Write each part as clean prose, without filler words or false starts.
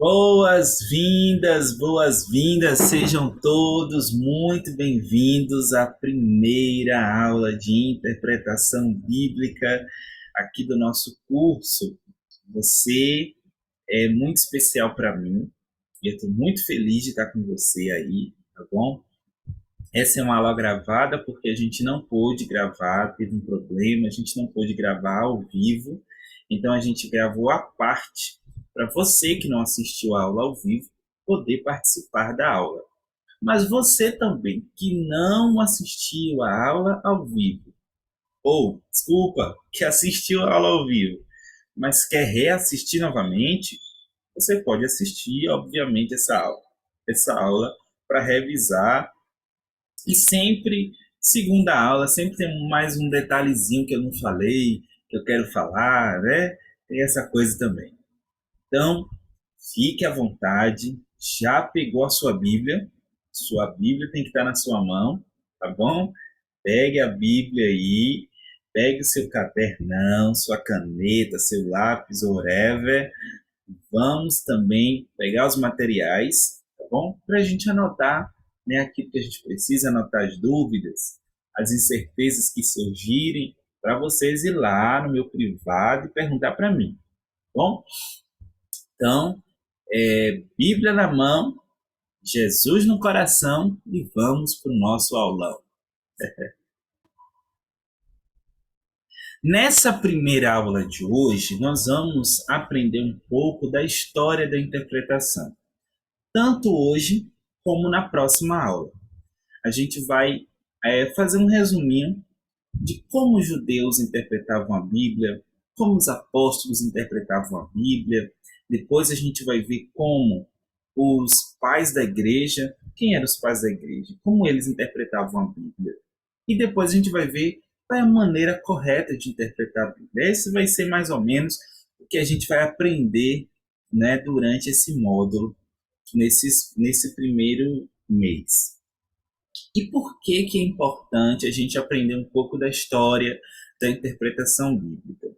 Boas-vindas, sejam todos muito bem-vindos à primeira aula de interpretação bíblica aqui do nosso curso. Você é muito especial para mim e eu estou muito feliz de estar com você aí, tá bom? Essa é uma aula gravada porque a gente não pôde gravar, teve um problema, a gente não pôde gravar ao vivo, então a gente gravou a parte para você que não assistiu a aula ao vivo poder participar da aula. Mas você também que não assistiu a aula ao vivo, ou, desculpa, que assistiu a aula ao vivo, mas quer reassistir novamente, você pode assistir, obviamente, essa aula para revisar e sempre, segunda aula, sempre tem mais um detalhezinho que eu não falei, que eu quero falar, né? Tem essa coisa também. Então, fique à vontade, já pegou a sua Bíblia tem que estar na sua mão, tá bom? Pegue a Bíblia aí, pegue o seu cadernão, sua caneta, seu lápis, whatever. Vamos também pegar os materiais, tá bom? Para a gente anotar, né, aquilo que a gente precisa, anotar as dúvidas, as incertezas que surgirem, para vocês ir lá no meu privado e perguntar para mim, tá bom? Então, Bíblia na mão, Jesus no coração e vamos para o nosso aulão. Nessa primeira aula de hoje, nós vamos aprender um pouco da história da interpretação, tanto hoje como na próxima aula. A gente vai fazer um resuminho de como os judeus interpretavam a Bíblia, como os apóstolos interpretavam a Bíblia. Depois a gente vai ver como os pais da igreja, quem eram os pais da igreja, como eles interpretavam a Bíblia. E depois a gente vai ver qual é a maneira correta de interpretar a Bíblia. Esse vai ser mais ou menos o que a gente vai aprender, né, durante esse módulo, nesse primeiro mês. E por que é importante a gente aprender um pouco da história da interpretação bíblica?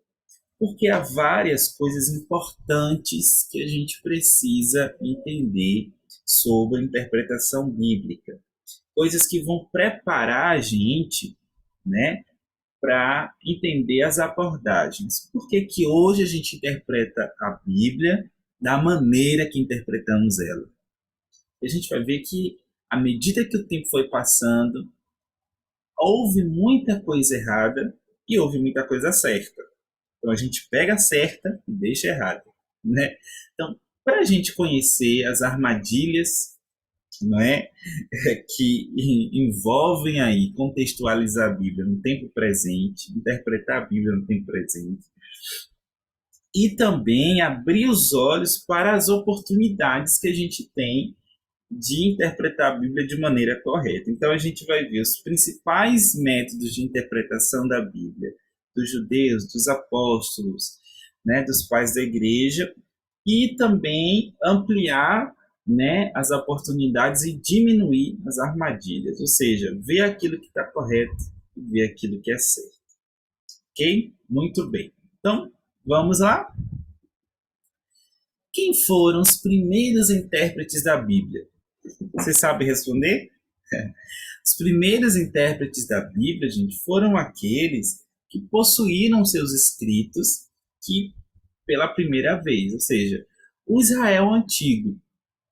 Porque há várias coisas importantes que a gente precisa entender sobre a interpretação bíblica. Coisas que vão preparar a gente, né, para entender as abordagens. Por que que hoje a gente interpreta a Bíblia da maneira que interpretamos ela? A gente vai ver que, à medida que o tempo foi passando, houve muita coisa errada e houve muita coisa certa. Então a gente pega a certa e deixa errada, né? Então, para a gente conhecer as armadilhas, não é, que envolvem aí contextualizar a Bíblia no tempo presente, interpretar a Bíblia no tempo presente, e também abrir os olhos para as oportunidades que a gente tem de interpretar a Bíblia de maneira correta. Então a gente vai ver os principais métodos de interpretação da Bíblia, dos judeus, dos apóstolos, né, dos pais da igreja, e também ampliar, né, as oportunidades e diminuir as armadilhas, ou seja, ver aquilo que está correto e ver aquilo que é certo. Ok? Muito bem. Então, vamos lá? Quem foram os primeiros intérpretes da Bíblia? Você sabe responder? Os primeiros intérpretes da Bíblia, gente, foram aqueles que possuíram seus escritos que pela primeira vez, ou seja, o Israel antigo,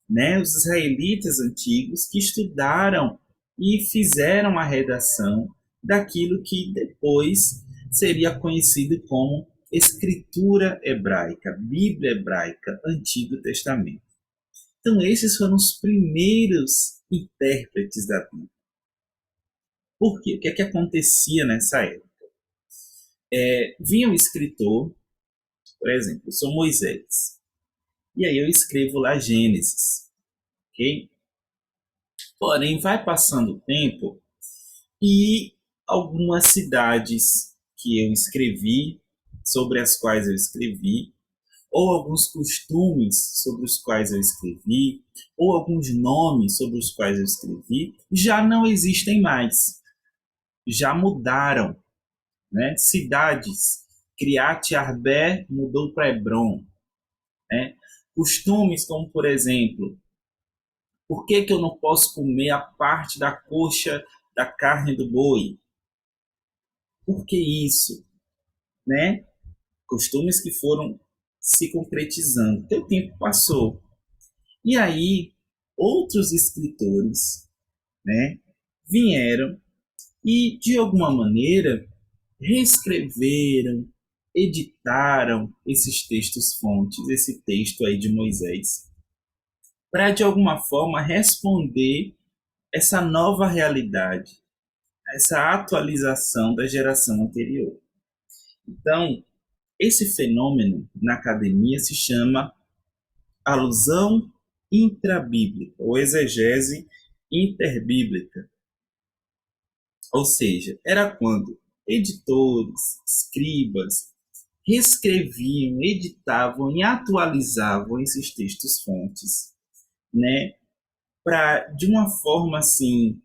né, os israelitas antigos que estudaram e fizeram a redação daquilo que depois seria conhecido como Escritura Hebraica, Bíblia Hebraica, Antigo Testamento. Então, esses foram os primeiros intérpretes da Bíblia. Por quê? O que é que acontecia nessa época? Vinha um escritor, por exemplo, eu sou Moisés, e aí eu escrevo lá Gênesis, ok? Porém, vai passando o tempo e algumas cidades que eu escrevi, sobre as quais eu escrevi, ou alguns costumes sobre os quais eu escrevi, ou alguns nomes sobre os quais eu escrevi, já não existem mais, já mudaram, né? Cidades, Criat Arba mudou para Hebron, né? Costumes como, por exemplo, por que que eu não posso comer a parte da coxa da carne do boi? Por que isso? Né? Costumes que foram se concretizando. O tempo passou. E aí, outros escritores, né, vieram e, de alguma maneira, reescreveram, editaram esses textos fontes, esse texto aí de Moisés, para, de alguma forma, responder essa nova realidade, essa atualização da geração anterior. Então, esse fenômeno na academia se chama alusão intrabíblica ou exegese interbíblica. Ou seja, era quando editores, escribas, reescreviam, editavam e atualizavam esses textos fontes, né, para de uma forma assim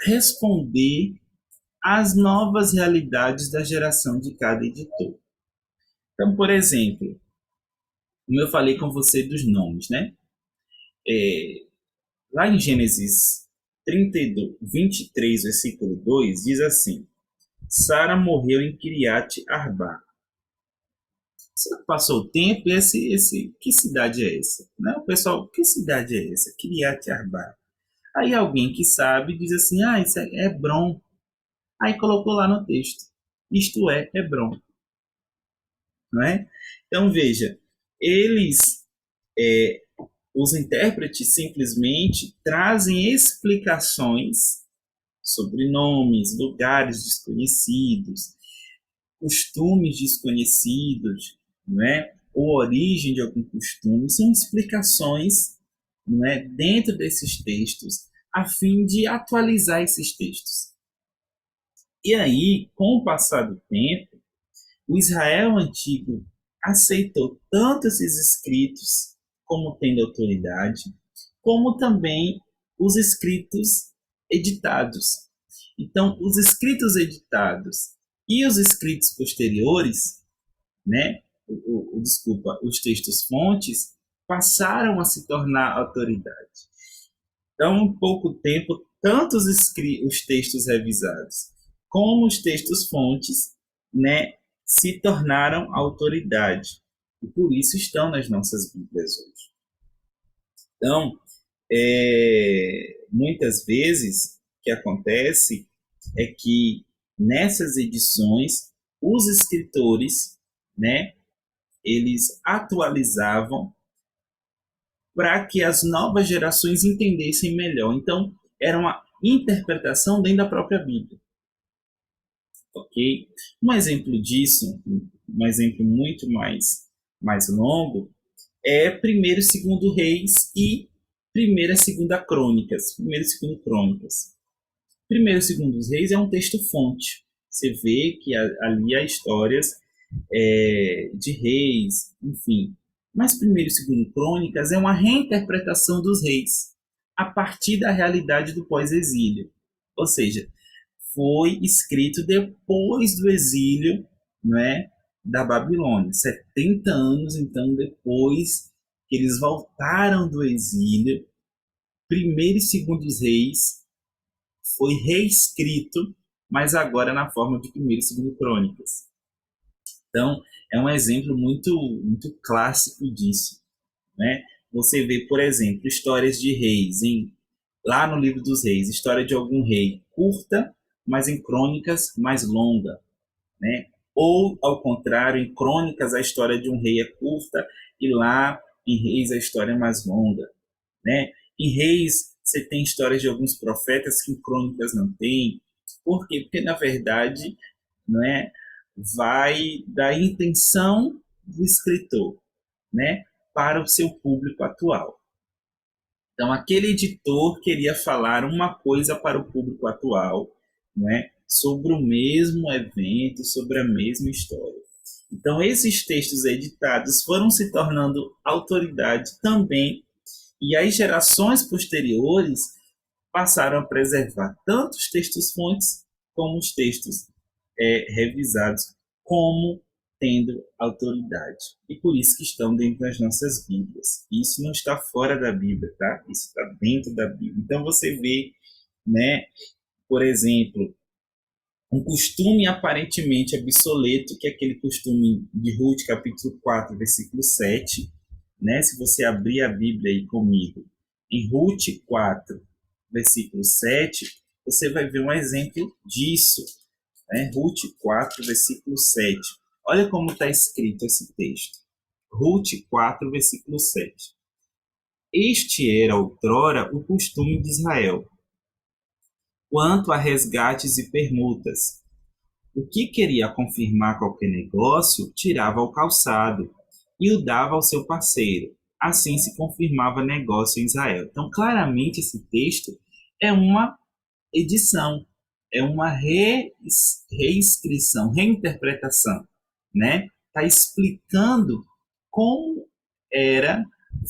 responder às novas realidades da geração de cada editor. Então, por exemplo, como eu falei com você dos nomes, né? Lá em Gênesis 32, 23, versículo 2, diz assim: Sara morreu em Kiriat Arba. Passou o tempo e que cidade é essa? Né? O pessoal, que cidade é essa? Kiriat Arba. Aí alguém que sabe diz assim, isso é Hebron. Aí colocou lá no texto, isto é Hebron. Não é? Então veja, eles, os intérpretes simplesmente trazem explicações sobre nomes, lugares desconhecidos, costumes desconhecidos, não é? Ou origem de algum costume, são explicações, não é, dentro desses textos, a fim de atualizar esses textos. E aí, com o passar do tempo, o Israel antigo aceitou tanto esses escritos como tendo autoridade, como também os escritos editados. Então, os escritos editados e os escritos posteriores, né, desculpa, os textos fontes, passaram a se tornar autoridade. Então, em pouco tempo, tanto os textos revisados como os textos fontes, né, se tornaram autoridade. E por isso estão nas nossas Bíblias hoje. Então, muitas vezes, o que acontece é que nessas edições, os escritores, né, eles atualizavam para que as novas gerações entendessem melhor. Então, era uma interpretação dentro da própria Bíblia. Ok? Um exemplo disso, um exemplo muito mais longo, é primeiro e segundo Reis e primeira e segunda Crônicas. Primeiro e segundo Crônicas. Primeiro e segundo Reis é um texto fonte. Você vê que ali há histórias de reis, enfim. Mas primeiro e segundo Crônicas é uma reinterpretação dos reis a partir da realidade do pós-exílio. Ou seja, foi escrito depois do exílio, né, da Babilônia, 70 anos então depois que eles voltaram do exílio. Primeiro e segundo Reis foi reescrito, mas agora na forma de primeiro e segundo Crônicas. Então, é um exemplo muito clássico disso, né? Você vê, por exemplo, histórias de reis, lá no livro dos reis, história de algum rei curta, mas em crônicas mais longa, né? Ou, ao contrário, em crônicas a história de um rei é curta e lá em reis a história é mais longa, né? Em reis você tem histórias de alguns profetas que em crônicas não tem. Por quê? Porque, na verdade, não é, vai da intenção do escritor, né, para o seu público atual. Então, aquele editor queria falar uma coisa para o público atual, né, sobre o mesmo evento, sobre a mesma história. Então, esses textos editados foram se tornando autoridade também, e as gerações posteriores passaram a preservar tanto os textos fontes como os textos revisados como tendo autoridade. E por isso que estão dentro das nossas Bíblias. Isso não está fora da Bíblia, tá? Isso está dentro da Bíblia. Então você vê, né, por exemplo, um costume aparentemente obsoleto, que é aquele costume de Ruth, capítulo 4, versículo 7, né? Se você abrir a Bíblia aí comigo, em Ruth 4, versículo 7, você vai ver um exemplo disso, né? Ruth 4, versículo 7. Olha como está escrito esse texto. Ruth 4, versículo 7. Este era outrora o costume de Israel, quanto a resgates e permutas. O que queria confirmar qualquer negócio, tirava ao calçado e o dava ao seu parceiro. Assim se confirmava negócio em Israel. Então, claramente, esse texto é uma edição, é uma reescrição, reinterpretação, né? Está explicando como era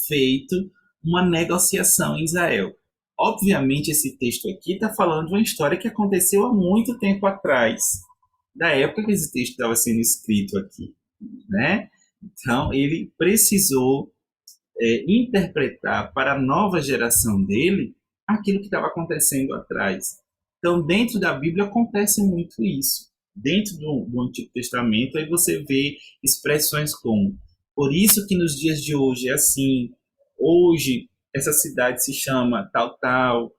feito uma negociação em Israel. Obviamente, esse texto aqui está falando de uma história que aconteceu há muito tempo atrás, da época que esse texto estava sendo escrito aqui, né? Então, ele precisou interpretar para a nova geração dele aquilo que estava acontecendo atrás. Então, dentro da Bíblia acontece muito isso. Dentro do Antigo Testamento, aí você vê expressões como: por isso que nos dias de hoje é assim, hoje essa cidade se chama tal, tal. Ou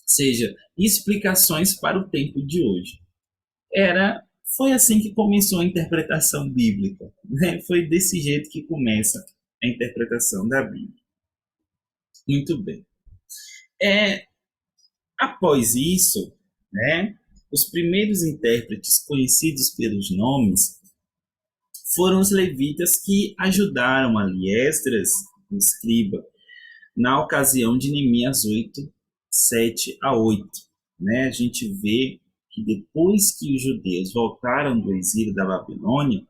seja, explicações para o tempo de hoje. Foi assim que começou a interpretação bíblica, né? Foi desse jeito que começa a interpretação da Bíblia. Muito bem. Após isso, né, os primeiros intérpretes conhecidos pelos nomes foram os levitas que ajudaram ali Esdras, o escriba, na ocasião de Neemias 8, 7 a 8. Né? A gente vê que depois que os judeus voltaram do exílio da Babilônia,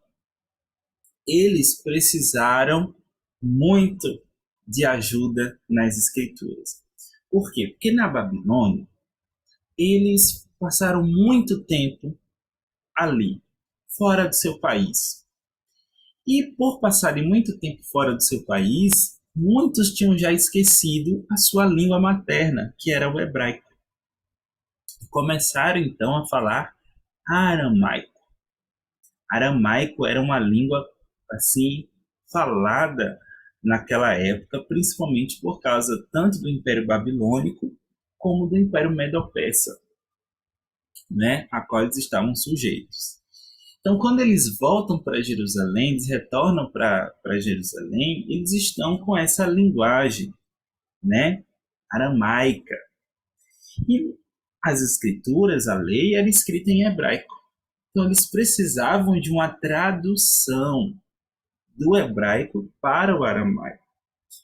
eles precisaram muito de ajuda nas escrituras. Por quê? Porque na Babilônia, eles passaram muito tempo ali, fora do seu país. E por passarem muito tempo fora do seu país, muitos tinham já esquecido a sua língua materna, que era o hebraico. Começaram então a falar aramaico. Aramaico era uma língua assim falada naquela época, principalmente por causa tanto do Império Babilônico como do Império Medo-Persa, né, a qual eles estavam sujeitos. Então, quando eles voltam para Jerusalém, eles retornam para Jerusalém, eles estão com essa linguagem, né, aramaica. E as escrituras, a lei, era escrita em hebraico. Então, eles precisavam de uma tradução do hebraico para o aramaico.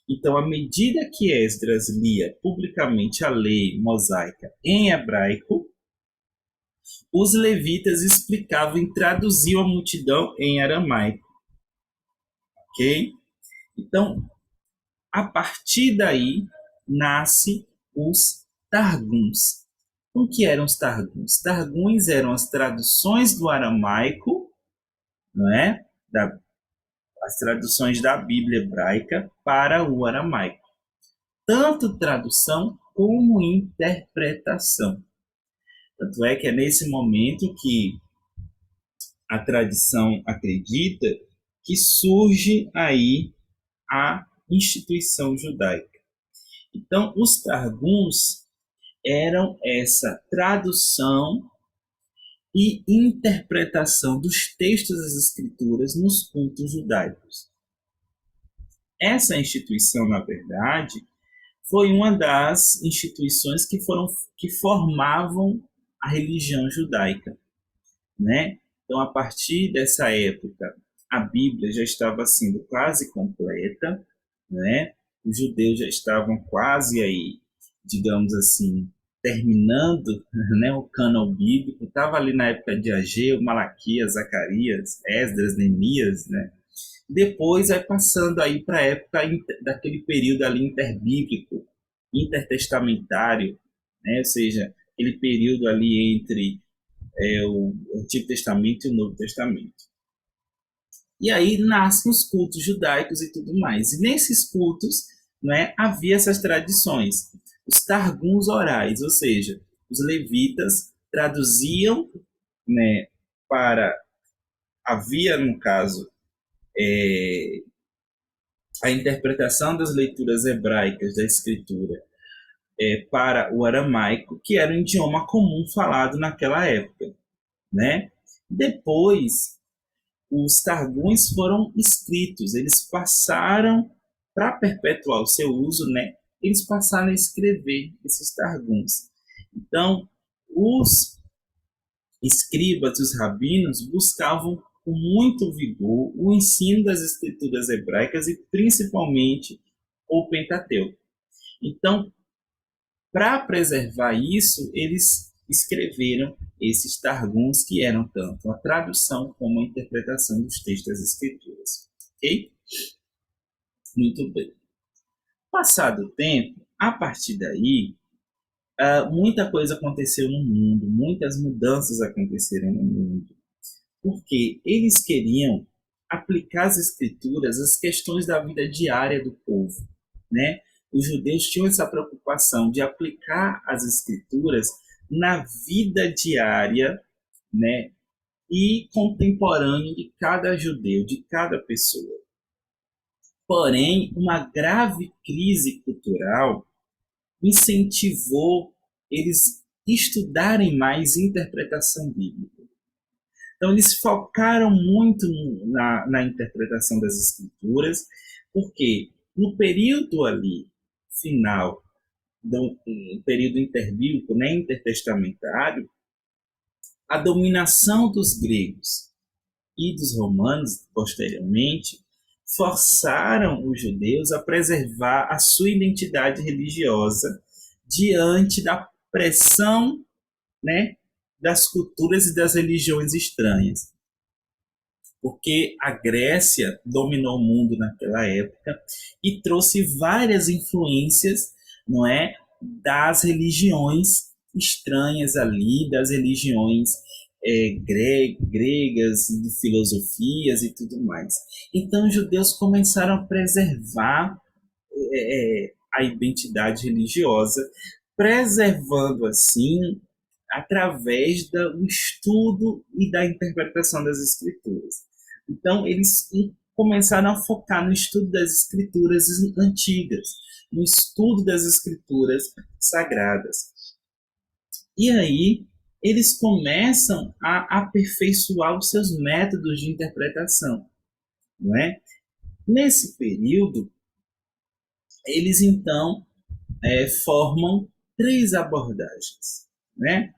Então, à medida que Esdras lia publicamente a lei mosaica em hebraico, os levitas explicavam e traduziam a multidão em aramaico. Ok? Então, a partir daí, nasce os Targums. O que eram os Targums? Targums eram as traduções do aramaico, não é? As traduções da Bíblia hebraica para o aramaico. Tanto tradução como interpretação. Tanto é que é nesse momento que a tradição acredita que surge aí a instituição judaica. Então, os Targums eram essa tradução e interpretação dos textos das Escrituras nos cultos judaicos. Essa instituição, na verdade, foi uma das instituições que formavam a religião judaica, né? Então, a partir dessa época, a Bíblia já estava sendo quase completa, né? Os judeus já estavam quase aí, digamos assim, terminando, né, o cânon bíblico. Estava ali na época de Ageu, Malaquias, Zacarias, Esdras, Neemias, né? Depois vai passando aí para a época daquele período ali interbíblico, intertestamentário, né? Ou seja, aquele período ali entre o Antigo Testamento e o Novo Testamento. E aí nascem os cultos judaicos e tudo mais. E nesses cultos, né, havia essas tradições. Os targuns orais, ou seja, os levitas traduziam, né, para... Havia, no caso, a interpretação das leituras hebraicas da escritura para o aramaico, que era um idioma comum falado naquela época, né? Depois, os targões foram escritos, eles passaram, para perpetuar o seu uso, né? Eles passaram a escrever esses targões. Então, os escribas e os rabinos buscavam com muito vigor o ensino das escrituras hebraicas e principalmente o Pentateuco. Então, para preservar isso, eles escreveram esses targums que eram tanto a tradução como a interpretação dos textos das escrituras. Ok? Muito bem. Passado o tempo, a partir daí, muita coisa aconteceu no mundo, muitas mudanças aconteceram no mundo, porque eles queriam aplicar as escrituras às questões da vida diária do povo, né? Os judeus tinham essa preocupação de aplicar as escrituras na vida diária, né, e contemporânea de cada judeu, de cada pessoa. Porém, uma grave crise cultural incentivou eles estudarem mais interpretação bíblica. Então, eles focaram muito na interpretação das escrituras, porque no período ali, final, do período interbíblico, né, intertestamentário, a dominação dos gregos e dos romanos, posteriormente, forçaram os judeus a preservar a sua identidade religiosa diante da pressão, né, das culturas e das religiões estranhas. Porque a Grécia dominou o mundo naquela época e trouxe várias influências, não é, das religiões estranhas ali, das religiões gregas, de filosofias e tudo mais. Então, os judeus começaram a preservar a identidade religiosa, preservando assim através do estudo e da interpretação das escrituras. Então, eles começaram a focar no estudo das escrituras antigas, no estudo das escrituras sagradas. E aí, eles começam a aperfeiçoar os seus métodos de interpretação, não é? Nesse período, eles então formam 3 abordagens, né?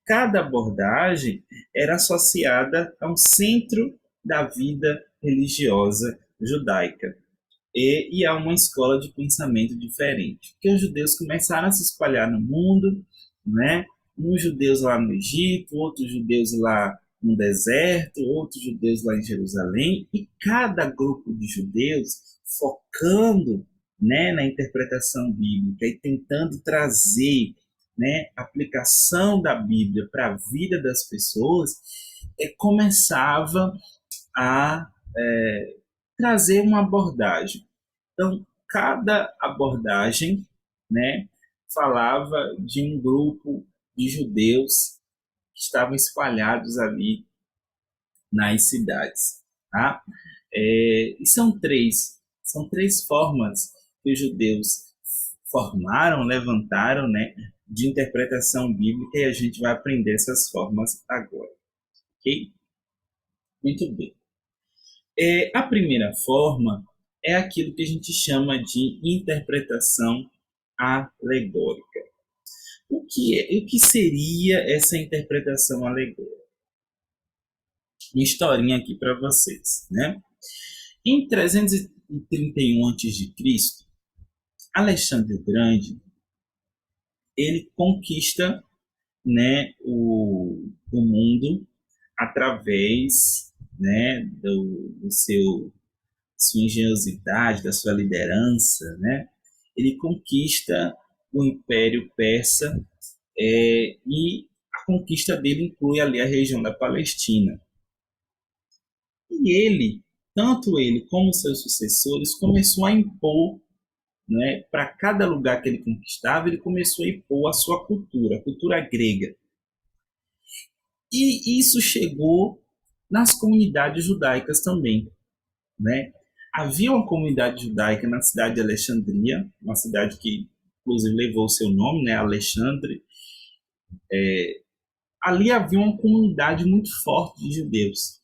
Cada abordagem era associada a um centro da vida religiosa judaica e a uma escola de pensamento diferente. Porque os judeus começaram a se espalhar no mundo, né? Uns judeus lá no Egito, outros judeus lá no deserto, outros judeus lá em Jerusalém, e cada grupo de judeus focando, né, na interpretação bíblica e tentando trazer, né, aplicação da Bíblia para a vida das pessoas, começava a trazer uma abordagem. Então, cada abordagem, né, falava de um grupo de judeus que estavam espalhados ali nas cidades. Tá? E são três formas que os judeus formaram, levantaram, né, de interpretação bíblica, e a gente vai aprender essas formas agora. Ok? Muito bem. A primeira forma é aquilo que a gente chama de interpretação alegórica. O que seria essa interpretação alegórica? Uma historinha aqui para vocês, né? Em 331 a.C., Alexandre o Grande, ele conquista, né, o mundo através, né, do sua engenhosidade, da sua liderança, né? Ele conquista o Império Persa e a conquista dele inclui ali a região da Palestina. E ele tanto ele como seus sucessores começou a impor, né, para cada lugar que ele conquistava, ele começou a impor a sua cultura, a cultura grega. E isso chegou nas comunidades judaicas também, né? Havia uma comunidade judaica na cidade de Alexandria, uma cidade que inclusive levou o seu nome, né, Alexandre. Ali havia uma comunidade muito forte de judeus.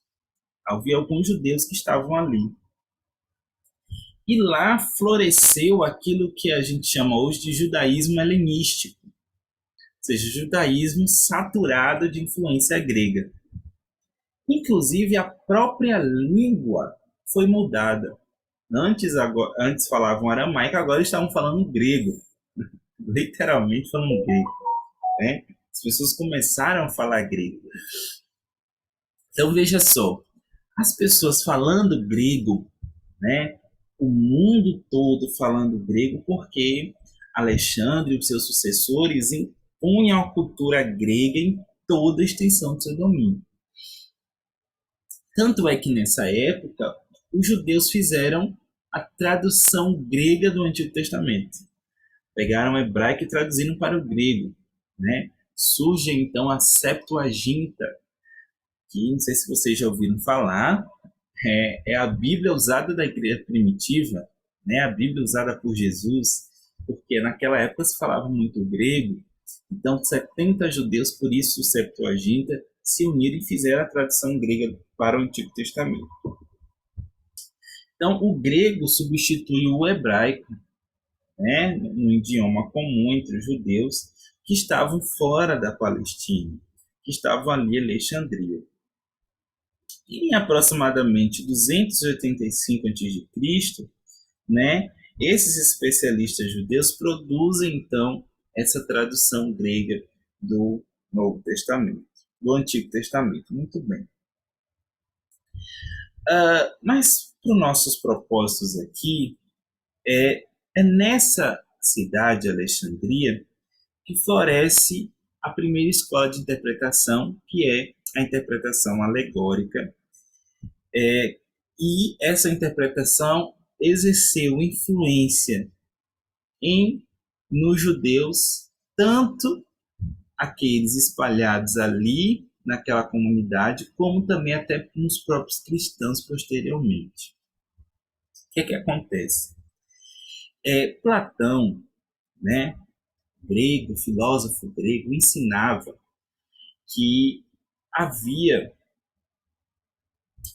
Havia alguns judeus que estavam ali. E lá floresceu aquilo que a gente chama hoje de judaísmo helenístico, ou seja, judaísmo saturado de influência grega. Inclusive, a própria língua foi mudada. Antes falavam aramaico, agora estavam falando grego. Literalmente falando grego. Né? As pessoas começaram a falar grego. Então, veja só. As pessoas falando grego, né? O mundo todo falando grego, porque Alexandre e os seus sucessores impunham a cultura grega em toda a extensão do seu domínio. Tanto é que nessa época, os judeus fizeram a tradução grega do Antigo Testamento. Pegaram o hebraico e traduziram para o grego. Né? Surge então a Septuaginta, que não sei se vocês já ouviram falar, é a Bíblia usada da igreja primitiva, né? A Bíblia usada por Jesus, porque naquela época se falava muito grego, então 70 judeus, por isso o Septuaginta, se uniram e fizeram a tradução grega para o Antigo Testamento. Então, o grego substitui o hebraico, né, no idioma comum entre os judeus que estavam fora da Palestina, que estavam ali em Alexandria. E em aproximadamente 285 a.C., né, esses especialistas judeus produzem, então, essa tradução grega do Novo Testamento, do Antigo Testamento. Muito bem. Mas, para os nossos propósitos aqui, é nessa cidade, Alexandria, que floresce a primeira escola de interpretação, que é a interpretação alegórica. E essa interpretação exerceu influência nos judeus, tanto aqueles espalhados ali naquela comunidade, como também até nos próprios cristãos posteriormente. O que acontece? Platão, né, grego, filósofo grego, ensinava que havia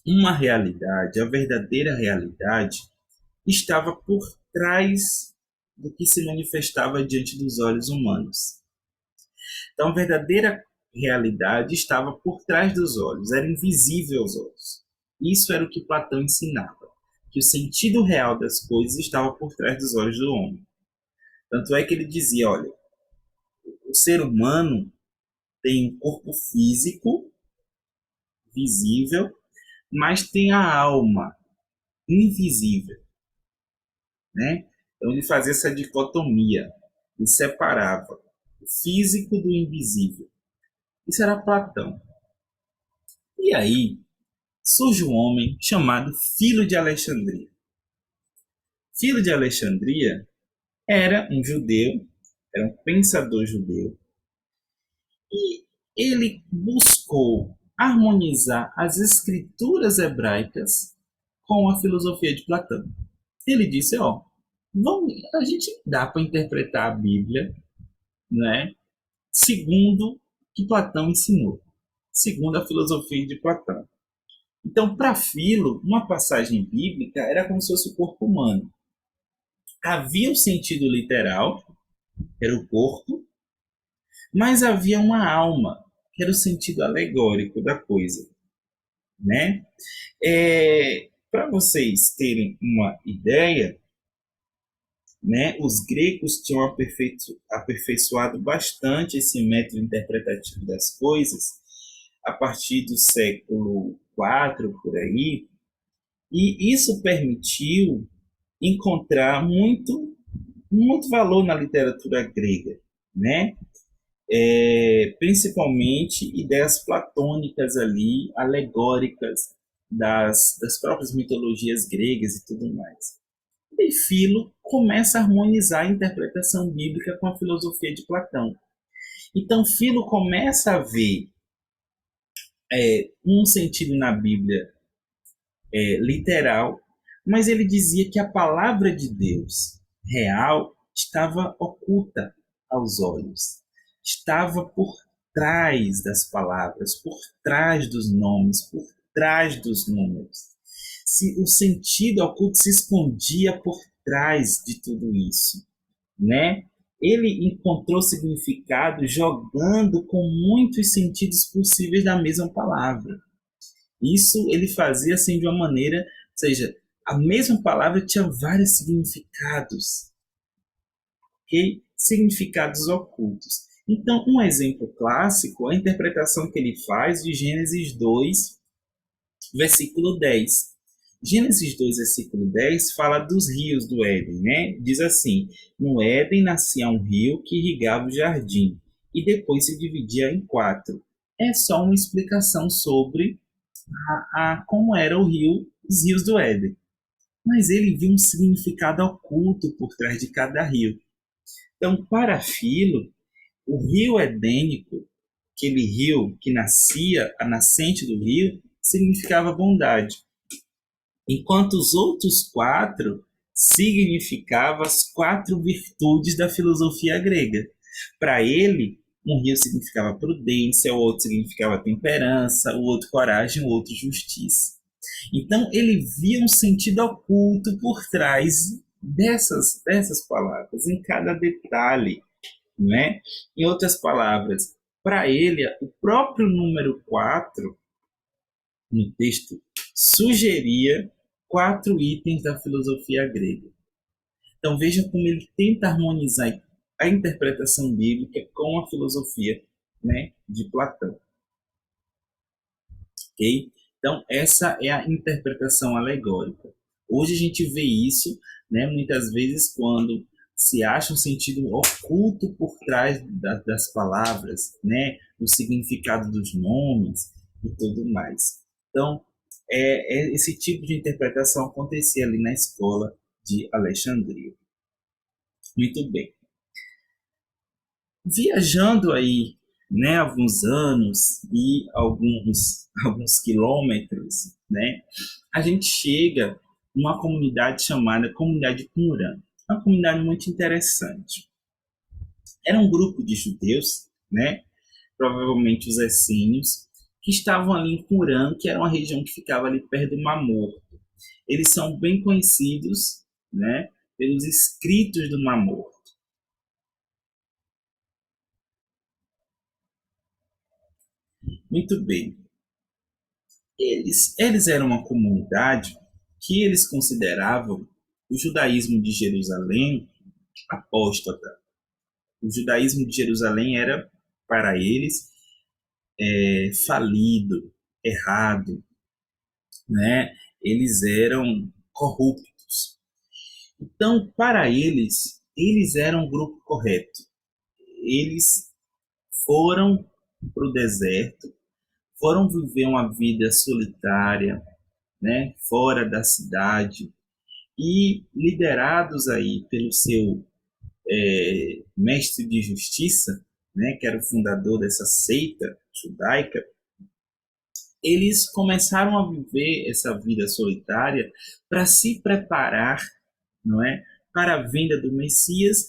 uma realidade, a verdadeira realidade estava por trás do que se manifestava diante dos olhos humanos. Então, a verdadeira realidade estava por trás dos olhos, era invisível aos olhos. Isso era o que Platão ensinava, que o sentido real das coisas estava por trás dos olhos do homem. Tanto é que ele dizia, olha, o ser humano tem um corpo físico, visível, mas tem a alma invisível. Né? Então ele fazia essa dicotomia, ele separava o físico do invisível. Isso era Platão. E aí surge um homem chamado Filo de Alexandria. Filo de Alexandria era um judeu, era um pensador judeu, e ele buscou harmonizar as escrituras hebraicas com a filosofia de Platão. Ele disse, a gente dá para interpretar a Bíblia, né, segundo o que Platão ensinou, segundo a filosofia de Platão. Então, para Filo, uma passagem bíblica era como se fosse o corpo humano. Havia o sentido literal, era o corpo, mas havia uma alma, que era o sentido alegórico da coisa. Né? Para vocês terem uma ideia, né, os gregos tinham aperfeiçoado bastante esse método interpretativo das coisas a partir do século IV, por aí, e isso permitiu encontrar muito valor na literatura grega, né? Principalmente ideias platônicas ali, alegóricas, das próprias mitologias gregas e tudo mais. E Filo começa a harmonizar a interpretação bíblica com a filosofia de Platão. Então, Filo começa a ver um sentido na Bíblia literal, mas ele dizia que a palavra de Deus real estava oculta aos olhos, estava por trás das palavras, por trás dos nomes, por trás dos números. O sentido oculto se escondia por trás de tudo isso, né? Ele encontrou significado jogando com muitos sentidos possíveis da mesma palavra. Isso ele fazia assim de uma maneira, ou seja, a mesma palavra tinha vários significados, ok? Significados ocultos. Então, um exemplo clássico é a interpretação que ele faz de Gênesis 2, versículo 10. Gênesis 2, versículo 10 fala dos rios do Éden, né? Diz assim: no Éden nascia um rio que irrigava o jardim e depois se dividia em quatro. É só uma explicação sobre como era os rios do Éden. Mas ele viu um significado oculto por trás de cada rio. Então, para Filo, o rio edênico, aquele rio que nascia, a nascente do rio, significava bondade, enquanto os outros quatro significavam as quatro virtudes da filosofia grega. Para ele, um rio significava prudência, o outro significava temperança, o outro coragem, o outro justiça. Então, ele via um sentido oculto por trás dessas palavras, em cada detalhe, não é? Em outras palavras, para ele, o próprio número 4 no texto sugeria 4 itens da filosofia grega. Então, veja como ele tenta harmonizar a interpretação bíblica com a filosofia, né, de Platão. Ok? Então, essa é a interpretação alegórica. Hoje a gente vê isso, né, muitas vezes quando se acha um sentido oculto por trás das palavras, né, o significado dos nomes e tudo mais. Então, esse tipo de interpretação acontecia ali na escola de Alexandria. Muito bem. Viajando aí, né, alguns anos e alguns quilômetros, né, a gente chega numa comunidade chamada Comunidade Qumran. Uma comunidade muito interessante. Era um grupo de judeus, né, provavelmente os essênios, que estavam ali em Qumran, que era uma região que ficava ali perto do Mar Morto. Eles são bem conhecidos, né, pelos escritos do Mar Morto. Muito bem. Eles eram uma comunidade que eles consideravam o judaísmo de Jerusalém apóstata. O judaísmo de Jerusalém era, para eles, falido, errado, né? Eles eram corruptos. Então, para eles eram o grupo correto. Eles foram para o deserto, foram viver uma vida solitária, né? Fora da cidade, e liderados aí pelo seu mestre de justiça, né, que era o fundador dessa seita judaica, eles começaram a viver essa vida solitária para se preparar, não é, para a vinda do Messias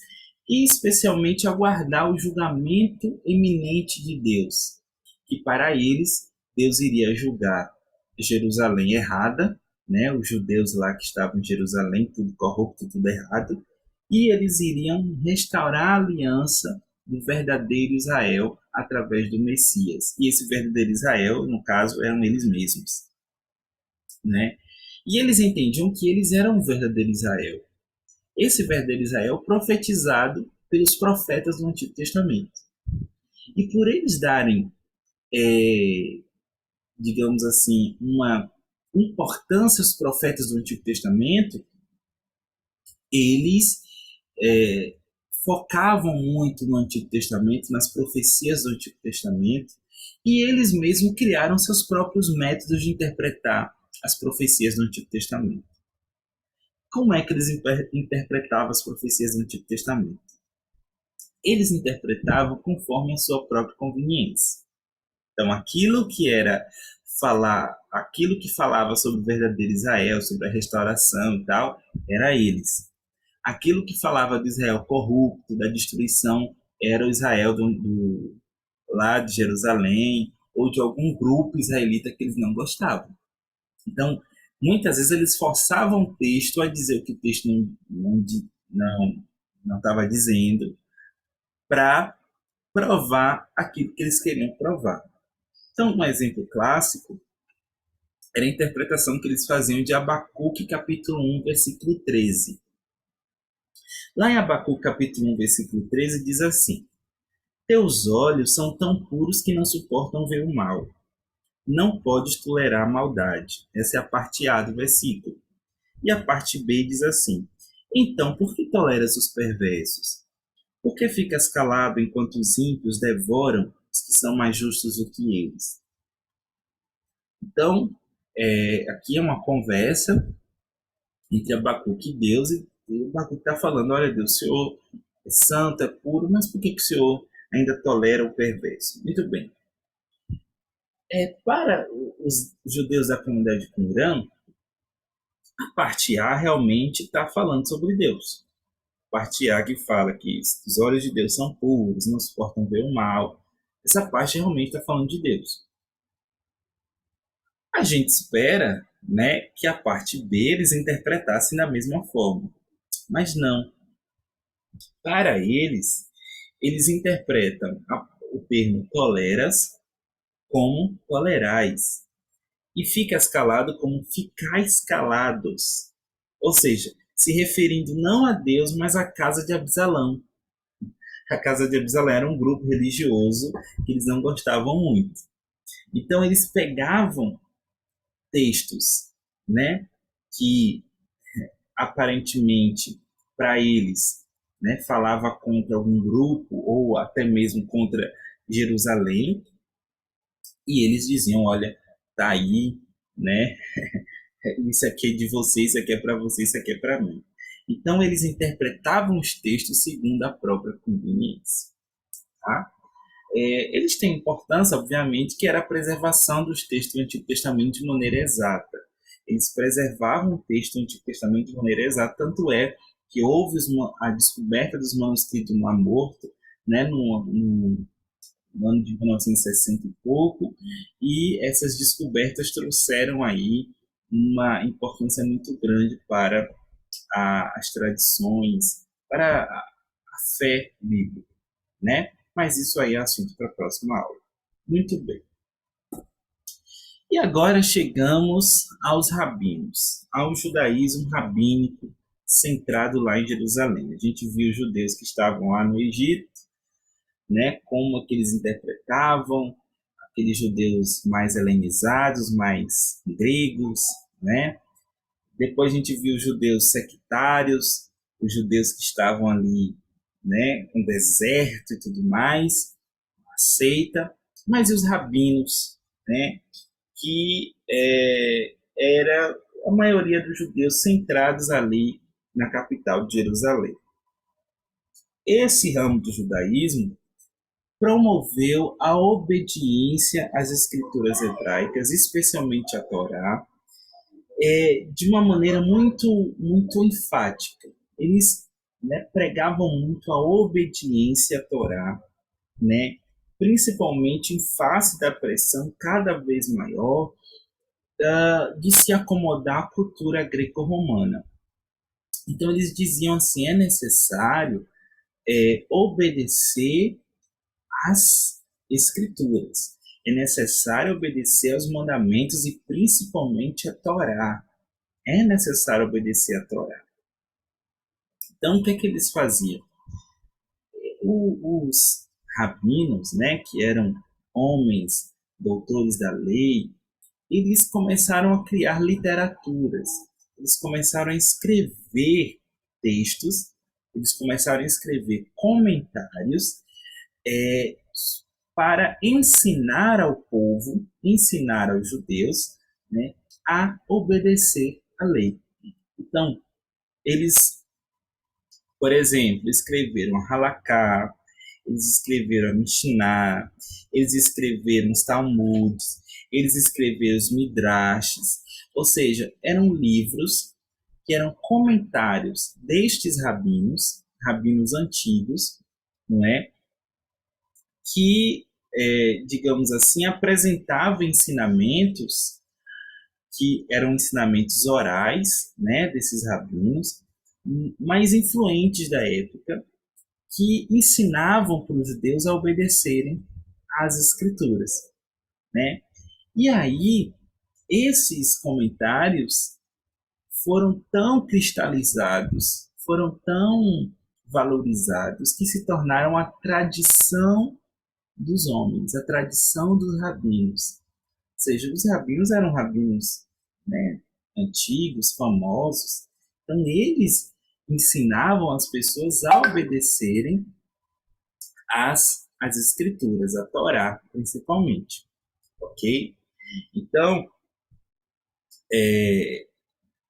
e especialmente aguardar o julgamento iminente de Deus, que para eles Deus iria julgar Jerusalém errada, né, os judeus lá que estavam em Jerusalém, tudo corrupto, tudo errado, e eles iriam restaurar a aliança do verdadeiro Israel através do Messias. E esse verdadeiro Israel, no caso, eram eles mesmos, né? E eles entendiam que eles eram o verdadeiro Israel. Esse verdadeiro Israel profetizado pelos profetas do Antigo Testamento. E por eles darem, digamos assim, uma importância aos profetas do Antigo Testamento, eles focavam muito no Antigo Testamento, nas profecias do Antigo Testamento, e eles mesmos criaram seus próprios métodos de interpretar as profecias do Antigo Testamento. Como é que eles interpretavam as profecias do Antigo Testamento? Eles interpretavam conforme a sua própria conveniência. Então, aquilo que falava sobre o verdadeiro Israel, sobre a restauração e tal, era eles. Aquilo que falava do Israel corrupto, da destruição, era o Israel lá de Jerusalém, ou de algum grupo israelita que eles não gostavam. Então, muitas vezes eles forçavam o texto a dizer o que o texto não estava dizendo, para provar aquilo que eles queriam provar. Então, um exemplo clássico era a interpretação que eles faziam de Abacuque, capítulo 1, versículo 13. Lá em Abacuque, capítulo 1, versículo 13, diz assim: Teus olhos são tão puros que não suportam ver o mal. Não podes tolerar a maldade. Essa é a parte A do versículo. E a parte B diz assim: Então, por que toleras os perversos? Por que ficas calado enquanto os ímpios devoram os que são mais justos do que eles? Então, aqui é uma conversa entre Abacuque e Deus, e o Abacuque está falando: olha, Deus, o Senhor é santo, é puro, mas por que o Senhor ainda tolera o perverso? Muito bem. Para os judeus da comunidade de Qumran, a parte A realmente está falando sobre Deus. A parte A que fala que os olhos de Deus são puros, não suportam ver o mal. Essa parte realmente está falando de Deus. A gente espera, né, que a parte B eles interpretassem da mesma forma. Mas não. Para eles interpretam o termo toleras como tolerais. E ficas calado como ficais calados. Ou seja, se referindo não a Deus, mas à casa de Absalão. A casa de Absalão era um grupo religioso que eles não gostavam muito. Então eles pegavam textos, né, que aparentemente para eles, né, falava contra algum grupo ou até mesmo contra Jerusalém, e eles diziam: olha, tá aí, né, isso aqui é de você, isso aqui é para você, isso aqui é para mim. Então eles interpretavam os textos segundo a própria conveniência. Tá? Eles têm importância, obviamente, que era a preservação dos textos do Antigo Testamento de maneira exata. Eles preservavam o texto do Antigo Testamento de maneira exata, tanto é que houve a descoberta dos manuscritos no Mar Morto, né, no ano de 1960 e pouco, e essas descobertas trouxeram aí uma importância muito grande para as tradições, para a fé bíblica, né? Mas isso aí é assunto para a próxima aula. Muito bem. E agora chegamos aos rabinos, ao judaísmo rabínico centrado lá em Jerusalém. A gente viu os judeus que estavam lá no Egito, né, como que eles interpretavam, aqueles judeus mais helenizados, mais gregos, né? Depois a gente viu os judeus sectários, os judeus que estavam ali, né, com deserto e tudo mais, a seita, mas e os rabinos, né, que era a maioria dos judeus centrados ali na capital de Jerusalém. Esse ramo do judaísmo promoveu a obediência às escrituras hebraicas, especialmente a Torá, de uma maneira muito, muito enfática. Eles, né, pregavam muito a obediência à Torá, né, principalmente em face da pressão cada vez maior de se acomodar à cultura greco-romana. Então eles diziam assim: é necessário obedecer às escrituras, é necessário obedecer aos mandamentos e principalmente a Torá. É necessário obedecer a Torá. Então o que é que eles faziam? Os rabinos, né, que eram homens doutores da lei, eles começaram a criar literaturas, eles começaram a escrever textos, eles começaram a escrever comentários para ensinar ao povo, ensinar aos judeus, né, a obedecer a lei. Então, eles, por exemplo, escreveram a Halaká, eles escreveram a Mishnah, eles escreveram os Talmuds, eles escreveram os Midrashes, ou seja, eram livros que eram comentários destes rabinos, rabinos antigos, não é? Que, digamos assim, apresentavam ensinamentos que eram ensinamentos orais, né, desses rabinos, mais influentes da época, que ensinavam para os judeus a obedecerem às escrituras, né? E aí esses comentários foram tão cristalizados, foram tão valorizados que se tornaram a tradição dos homens, a tradição dos rabinos. Ou seja, os rabinos eram rabinos, né, antigos, famosos. Então, eles ensinavam as pessoas a obedecerem às escrituras, a Torá, principalmente. Ok? Então,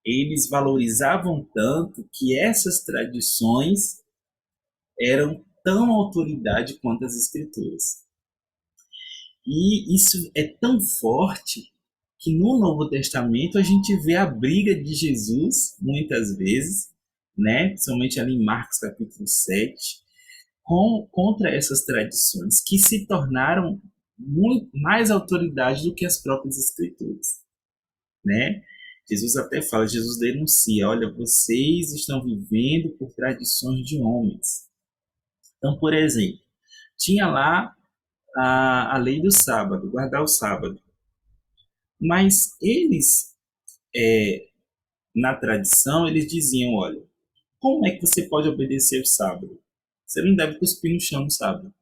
eles valorizavam tanto que essas tradições eram tão autoridade quanto as escrituras. E isso é tão forte que no Novo Testamento a gente vê a briga de Jesus, muitas vezes, né? Principalmente ali em Marcos capítulo 7, contra essas tradições, que se tornaram muito mais autoridade do que as próprias escrituras, né? Jesus até fala, Jesus denuncia, olha, vocês estão vivendo por tradições de homens. Então, por exemplo, tinha lá a lei do sábado, guardar o sábado. Mas eles, na tradição, eles diziam, olha, como é que você pode obedecer o sábado? Você não deve cuspir no chão no sábado.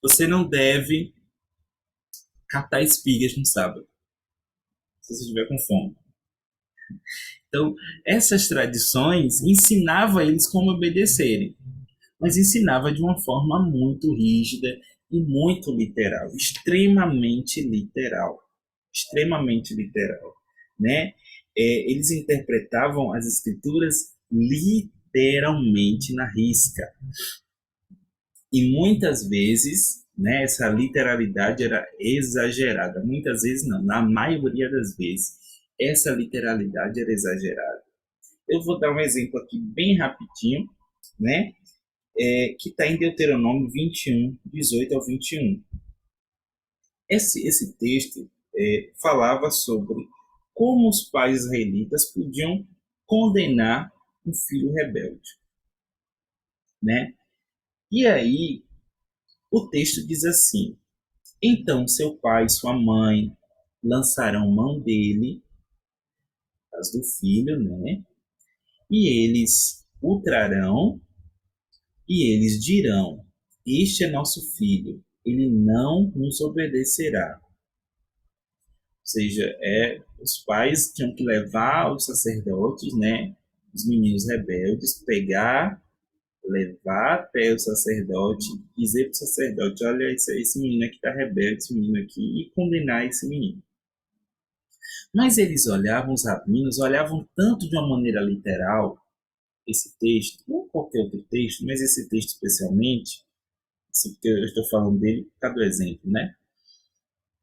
Você não deve catar espigas no sábado, se você estiver com fome. Então, essas tradições ensinavam eles como obedecerem, mas ensinava de uma forma muito rígida e muito literal, extremamente literal, né? Eles interpretavam as escrituras literalmente na risca. E muitas vezes, né, essa literalidade era exagerada. Muitas vezes não, na maioria das vezes, essa literalidade era exagerada. Eu vou dar um exemplo aqui bem rapidinho, né? Que está em Deuteronômio 21, 18 ao 21. Esse texto falava sobre como os pais israelitas podiam condenar um filho rebelde, né? E aí o texto diz assim: então seu pai e sua mãe lançarão mão dele, as do filho, né? E eles o trarão e eles dirão: este é nosso filho, ele não nos obedecerá. Ou seja, os pais tinham que levar os sacerdotes, né, os meninos rebeldes, levar até o sacerdote, dizer para o sacerdote, olha, esse menino aqui está rebelde, esse menino aqui, e condenar esse menino. Mas eles olhavam, os rabinos olhavam tanto de uma maneira literal esse texto, não qualquer outro texto, mas esse texto especialmente, porque eu estou falando dele por causa do exemplo, né?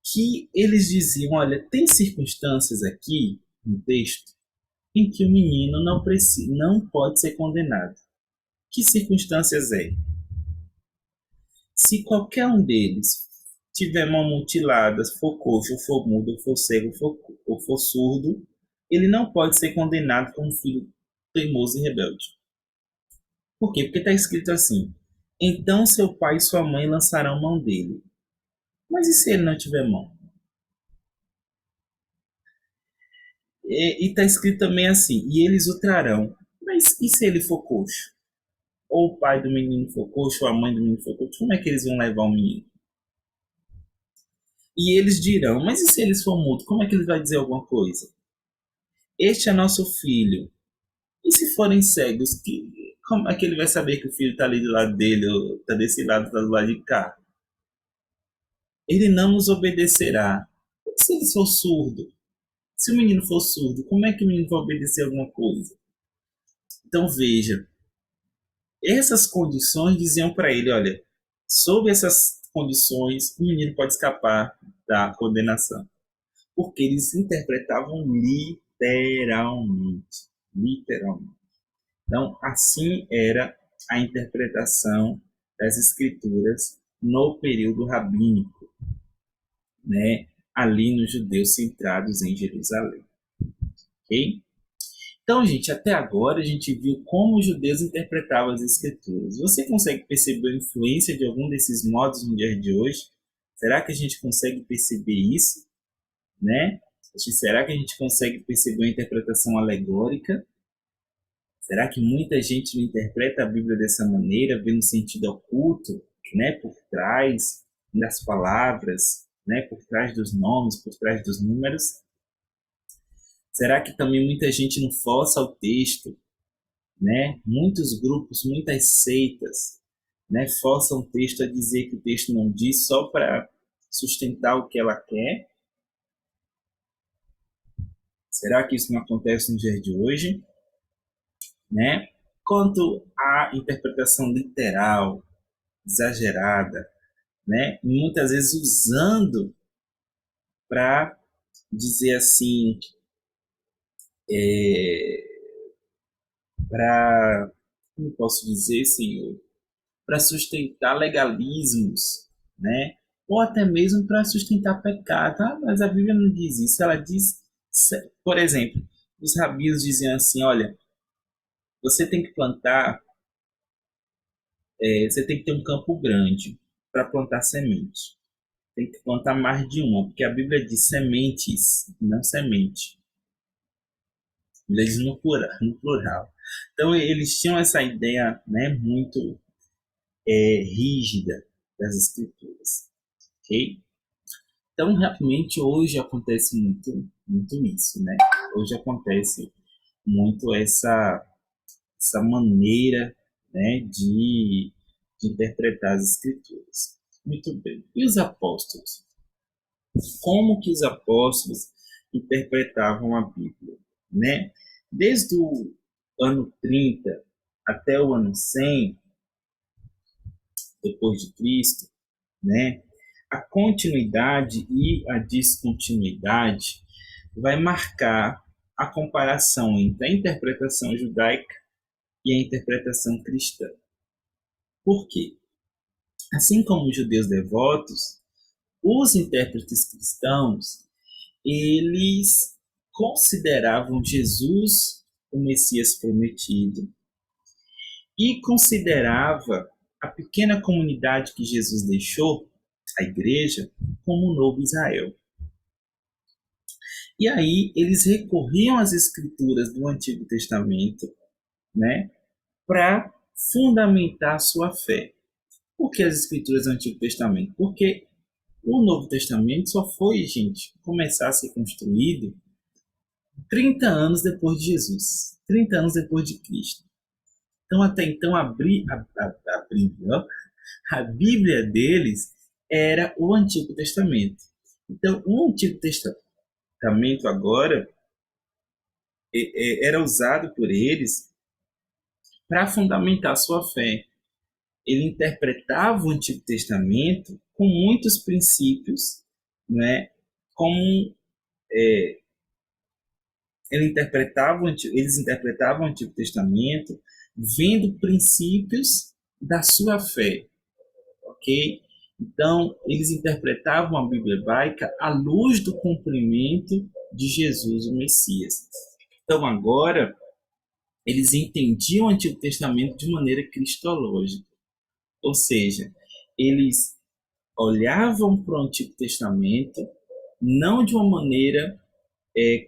Que eles diziam, olha, tem circunstâncias aqui no texto em que o menino não pode ser condenado. Que circunstâncias é? Se qualquer um deles tiver mão mutilada, for coxo, ou for mudo, ou for cego, ou for surdo, ele não pode ser condenado como filho teimoso e rebelde. Por quê? Porque está escrito assim: então seu pai e sua mãe lançarão mão dele. Mas e se ele não tiver mão? E está escrito também assim: e eles o trarão. Mas e se ele for coxo? Ou o pai do menino for coxo, ou a mãe do menino for coxo? Como é que eles vão levar o menino? E eles dirão: mas e se eles for mudo? Como é que ele vai dizer alguma coisa? Este é nosso filho. E se forem cegos, como é que ele vai saber que o filho está ali do lado dele, ou está desse lado, está do lado de cá? Ele não nos obedecerá. E se ele for surdo? Se o menino for surdo, como é que o menino vai obedecer alguma coisa? Então veja, essas condições diziam para ele, olha, sob essas condições, o menino pode escapar da condenação, porque eles interpretavam literalmente, literalmente. Então, assim era a interpretação das escrituras no período rabínico, né? Ali nos judeus centrados em Jerusalém, ok? Então, gente, até agora a gente viu como os judeus interpretavam as escrituras. Você consegue perceber a influência de algum desses modos no dia de hoje? Será que a gente consegue perceber isso, né? Será que a gente consegue perceber a interpretação alegórica? Será que muita gente não interpreta a Bíblia dessa maneira, vendo sentido oculto, né, por trás das palavras, né, por trás dos nomes, por trás dos números? Será que também muita gente não força o texto, né? Muitos grupos, muitas seitas, né, forçam o texto a dizer que o texto não diz só para sustentar o que ela quer? Será que isso não acontece no dia de hoje, né? Quanto à interpretação literal, exagerada, né? Muitas vezes usando para dizer assim, para, como posso dizer, Senhor, para sustentar legalismos, né? Ou até mesmo para sustentar pecado. Ah, mas a Bíblia não diz isso. Ela diz, por exemplo, os rabinos diziam assim, olha, você tem que plantar, você tem que ter um campo grande para plantar semente. Tem que plantar mais de uma, porque a Bíblia diz sementes, não semente. A Bíblia diz no plural, no plural. Então eles tinham essa ideia, né, muito rígida das escrituras, ok? Então, realmente, hoje acontece muito isso, né? Hoje acontece muito essa maneira, né, de interpretar as escrituras. Muito bem. E os apóstolos? Como que os apóstolos interpretavam a Bíblia, né? Desde o ano 30 até o ano 100 depois de Cristo, né? A continuidade e a descontinuidade vai marcar a comparação entre a interpretação judaica e a interpretação cristã. Por quê? Assim como os judeus devotos, os intérpretes cristãos, eles consideravam Jesus o Messias prometido e considerava a pequena comunidade que Jesus deixou, a igreja, como um novo Israel. E aí eles recorriam às escrituras do Antigo Testamento, né, para fundamentar a sua fé. Por que as escrituras do Antigo Testamento? Porque o Novo Testamento só foi, gente, começar a ser construído 30 anos depois de Jesus, 30 anos depois de Cristo. Então, até então, a Bíblia deles era o Antigo Testamento. Então, o Antigo Testamento agora era usado por eles para fundamentar a sua fé. Ele interpretava o Antigo Testamento com muitos princípios, né? Como eles interpretavam o Antigo Testamento vendo princípios da sua fé, ok? Então, eles interpretavam a Bíblia hebraica à luz do cumprimento de Jesus, o Messias. Então, agora, eles entendiam o Antigo Testamento de maneira cristológica, ou seja, eles olhavam para o Antigo Testamento não de uma maneira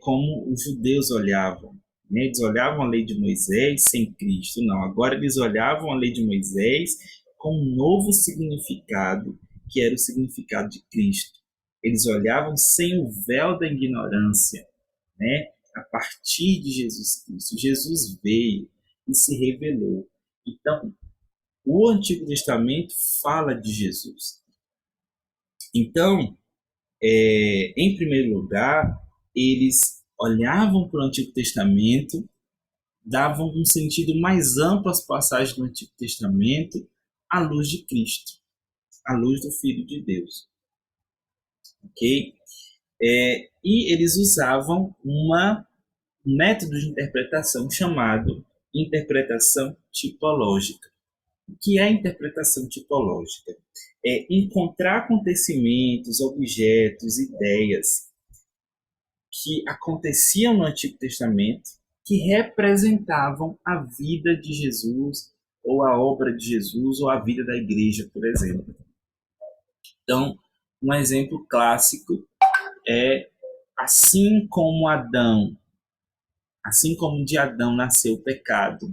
como os judeus olhavam, né? Eles olhavam a lei de Moisés sem Cristo, não. Agora eles olhavam a lei de Moisés com um novo significado, que era o significado de Cristo. Eles olhavam sem o véu da ignorância, né? A partir de Jesus Cristo. Jesus veio e se revelou. Então, o Antigo Testamento fala de Jesus. Então, em primeiro lugar, eles olhavam para o Antigo Testamento, davam um sentido mais amplo às passagens do Antigo Testamento à luz de Cristo, à luz do Filho de Deus. Ok? E eles usavam um método de interpretação chamado interpretação tipológica. O que é a interpretação tipológica? É encontrar acontecimentos, objetos, ideias que aconteciam no Antigo Testamento que representavam a vida de Jesus, ou a obra de Jesus, ou a vida da igreja, por exemplo. Então, um exemplo clássico é assim como de Adão nasceu o pecado,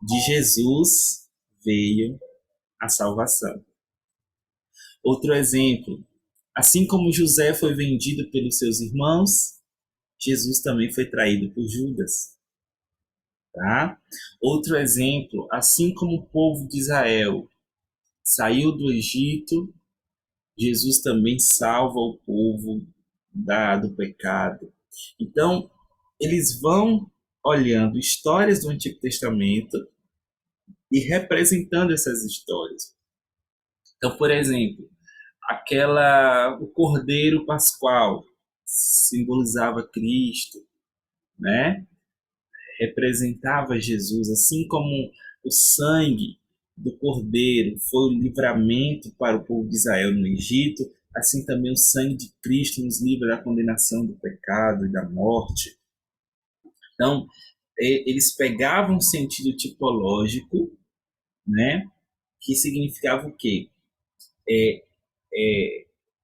de Jesus veio a salvação. Outro exemplo, assim como José foi vendido pelos seus irmãos, Jesus também foi traído por Judas. Tá? Outro exemplo, assim como o povo de Israel saiu do Egito, Jesus também salva o povo do pecado. Então, eles vão olhando histórias do Antigo Testamento e representando essas histórias. Então, por exemplo, o Cordeiro Pascual simbolizava Cristo, né? Representava Jesus, assim como o sangue do Cordeiro foi o livramento para o povo de Israel no Egito, assim também o sangue de Cristo nos livra da condenação do pecado e da morte. Então, eles pegavam um sentido tipológico, né, que significava o quê?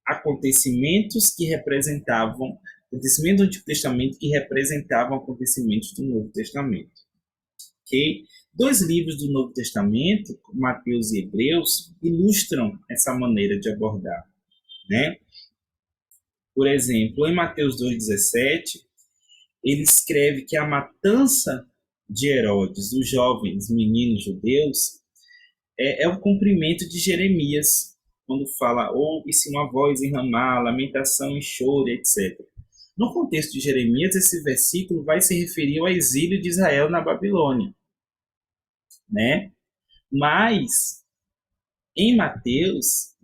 Acontecimentos do Antigo Testamento que representavam acontecimentos do Novo Testamento. Okay? 2 livros do Novo Testamento, Mateus e Hebreus, ilustram essa maneira de abordar, né? Por exemplo, em Mateus 2,17, ele escreve que a matança de Herodes, dos jovens meninos judeus, é o cumprimento de Jeremias, quando fala, ouve-se uma voz em Ramá, lamentação e choro, etc. No contexto de Jeremias, esse versículo vai se referir ao exílio de Israel na Babilônia, né? Mas, em Mateus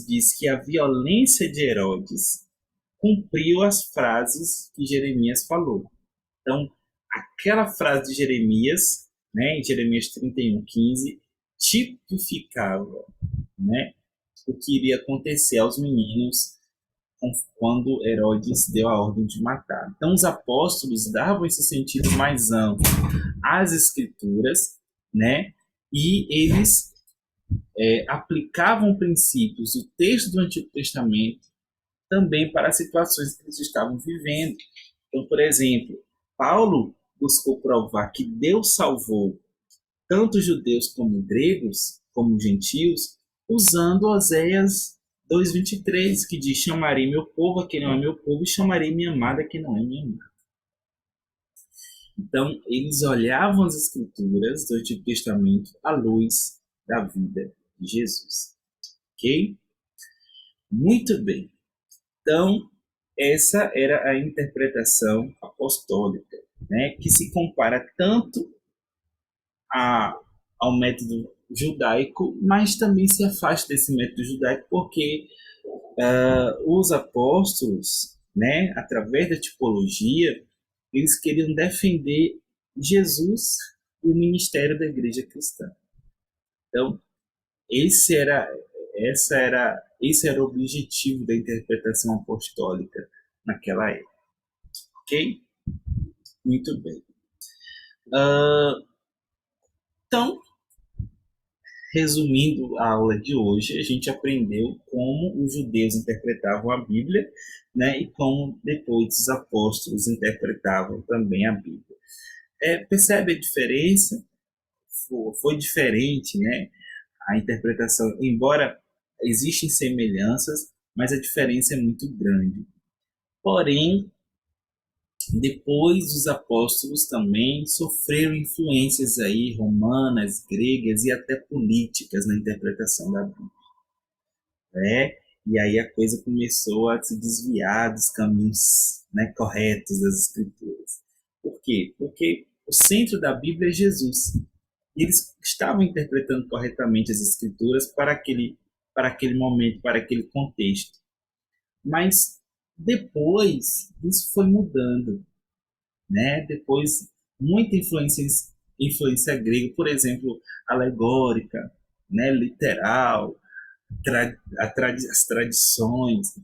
diz que a violência de Herodes cumpriu as frases que Jeremias falou. Então, aquela frase de Jeremias, né, em Jeremias 31:15, tipificava, né, o que iria acontecer aos meninos quando Herodes deu a ordem de matar. Então, os apóstolos davam esse sentido mais amplo às escrituras, né, e eles aplicavam princípios do texto do Antigo Testamento também para as situações que eles estavam vivendo. Então, por exemplo, Paulo buscou provar que Deus salvou tanto judeus como gregos, como gentios, usando Oséias 2:23, que diz: chamarei meu povo a quem não é meu povo, e chamarei minha amada a quem não é minha amada. Então, eles olhavam as escrituras do Antigo Testamento à luz da vida de Jesus. Ok? Muito bem. Então, essa era a interpretação apostólica, né, que se compara tanto ao método judaico, mas também se afasta desse método judaico porque os apóstolos, né, através da tipologia, eles queriam defender Jesus e o ministério da igreja cristã. Então, esse era, esse era o objetivo da interpretação apostólica naquela época. Ok? Muito bem. Então, resumindo a aula de hoje, a gente aprendeu como os judeus interpretavam a Bíblia, né, e como depois os apóstolos interpretavam também a Bíblia. Percebe a diferença? Foi diferente, né? A interpretação, embora existem semelhanças, mas a diferença é muito grande. Porém, depois os apóstolos também sofreram influências aí romanas, gregas e até políticas na interpretação da Bíblia. E aí a coisa começou a se desviar dos caminhos, né, corretos das Escrituras. Por quê? Porque o centro da Bíblia é Jesus. E eles estavam interpretando corretamente as Escrituras para aquele momento, para aquele contexto. Mas depois isso foi mudando, né? Depois muita influência grega, por exemplo, alegórica, né? Literal, as tradições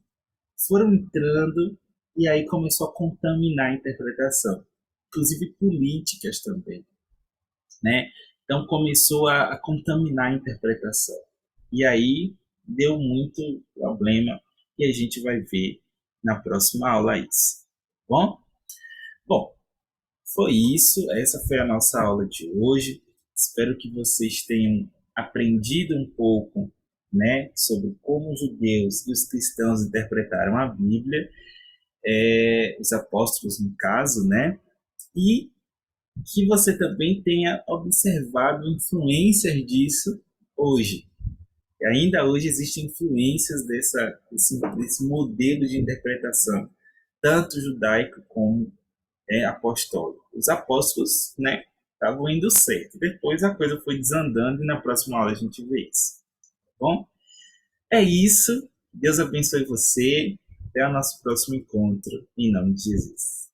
foram entrando e aí começou a contaminar a interpretação, inclusive políticas também, né? Então começou a contaminar a interpretação. E aí deu muito problema e a gente vai ver na próxima aula isso. Tá bom? Bom, foi isso. Essa foi a nossa aula de hoje. Espero que vocês tenham aprendido um pouco, né, sobre como os judeus e os cristãos interpretaram a Bíblia, os apóstolos no caso, né, e que você também tenha observado influências disso hoje. E ainda hoje existem influências desse modelo de interpretação, tanto judaico como apostólico. Os apóstolos, né, estavam indo certo. Depois a coisa foi desandando e na próxima aula a gente vê isso. Tá bom? É isso. Deus abençoe você. Até o nosso próximo encontro. Em nome de Jesus.